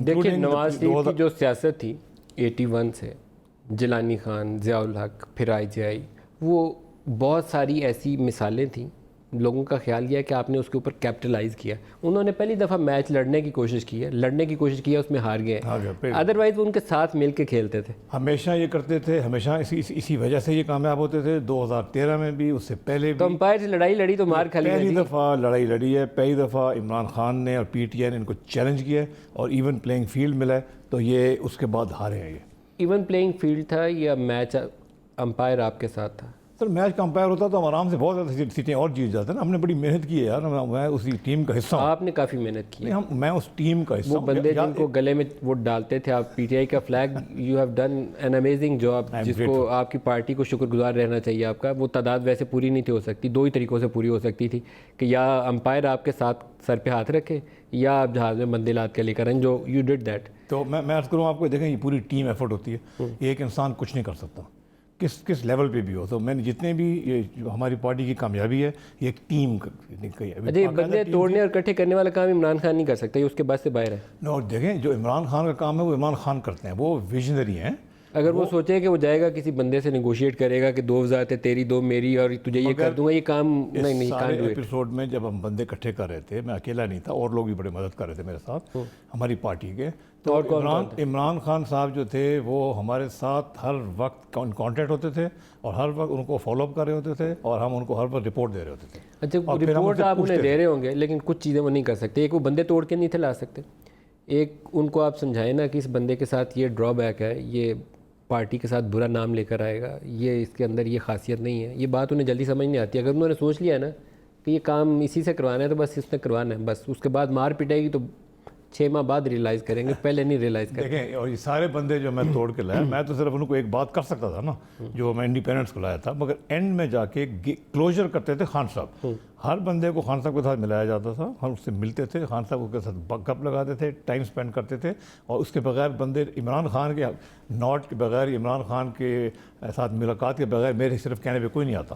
देखिए, नवाज शरीफ की जो सियासत थी 81 से, जिलानी खान, ज़ियाउल हक, फिर IJI, वो बहुत सारी ऐसी मिसालें थी। लोगों का ख्याल यह है कि आपने उसके ऊपर कैपिटलाइज किया। उन्होंने पहली दफ़ा मैच लड़ने की कोशिश की है, उसमें हार गए। अदरवाइज़ वो उनके साथ मिल के खेलते थे, हमेशा ये करते थे, हमेशा इसी वजह से ये कामयाब होते थे। 2013 में भी, उससे पहले भी। तो अंपायर से लड़ाई लड़ी तो मार खाली। पहली दफ़ा लड़ाई लड़ी है, पहली दफ़ा इमरान खान ने और PTI ने इनको चैलेंज किया है और इवन प्लेइंग फील्ड मिला है, तो ये उसके बाद हारे हैं। ये इवन प्लेइंग फील्ड था या मैच अंपायर आपके साथ था? सर, मैच का अंपायर होता तो हम आराम से बहुत ज़्यादा सीटें और जीत जाते ना। हमने बड़ी मेहनत की है यार, मैं उसी टीम का हिस्सा हूँ। आपने काफ़ी मेहनत की है। मैं उस टीम का हिस्सा वो बंदे जिनको गले में वो डालते थे आप, PTI का flag, you have done an amazing job, जिसको आपकी पार्टी को शुक्रगुजार रहना चाहिए आपका। वो तादाद वैसे पूरी नहीं थी हो सकती, दो ही तरीक़ों से पूरी हो सकती थी कि या अंपायर आपके साथ सर पे हाथ रखे या आप जहाज़ में बंदे लाद के लेकर आए, जो यू डिड दैट। तो मैं अर्ज़ करूँ आपको, देखें ये पूरी टीम एफर्ट होती है। एक इंसान कुछ नहीं कर सकता, किस लेवल पे भी हो। तो मैंने जितने भी ये जो हमारी पार्टी की कामयाबी है, ये एक टीम की है। अरे बंदे तोड़ने और इकट्ठे करने वाला काम इमरान खान नहीं कर सकता, ये उसके बस से बाहर है। और देखें, जो इमरान खान का काम है वो इमरान खान करते हैं, वो विजनरी हैं। अगर वो सोचे कि वो जाएगा किसी बंदे से नेगोशिएट करेगा कि 2,000 थे तेरी, 2 मेरी, और तुझे ये कर दूंगा, ये काम नहीं सारे एपिसोड में जब हम बंदे इकट्ठे कर रहे थे, मैं अकेला नहीं था, और लोग भी बड़े मदद कर रहे थे मेरे साथ, हमारी पार्टी के। तो इमरान खान साहब जो थे वो हमारे साथ हर वक्त कॉन्टैक्ट होते थे और हर वक्त उनको फॉलोअप कर रहे होते थे और हम उनको हर वक्त रिपोर्ट दे रहे होते थे। अच्छा, रिपोर्ट आप उन्हें दे रहे होंगे, लेकिन कुछ चीज़ें वो नहीं कर सकते। एक वो बंदे तोड़ के नहीं थे ला सकते। एक उनको आप समझाएं ना कि इस बंदे के साथ ये ड्रॉबैक है, ये पार्टी के साथ बुरा नाम लेकर आएगा, ये इसके अंदर ये खासियत नहीं है। ये बात उन्हें जल्दी समझ नहीं आती। अगर उन्होंने सोच लिया ना कि ये काम इसी से करवाना है तो बस इसने करवाना है, बस उसके बाद मार पिटाएगी तो 6 माह बाद रियलाइज़ करेंगे, पहले नहीं रियलाइज़ करेंगे। देखें, और ये सारे बंदे जो मैं तोड़ के लाया, मैं तो सिर्फ उनको एक बात कर सकता था ना, जो मैं इंडिपेंडेंस को लाया था, मगर एंड में जाके क्लोजर करते थे खान साहब। हर बंदे को खान साहब के साथ मिलाया जाता था, हम उससे मिलते थे, खान साहब के साथ गप लगाते थे, टाइम स्पेंड करते थे। और उसके बगैर बंदे इमरान खान के नॉट के बगैर, इमरान खान के साथ मुलाकात के बगैर मेरे सिर्फ कहने पे कोई नहीं आता।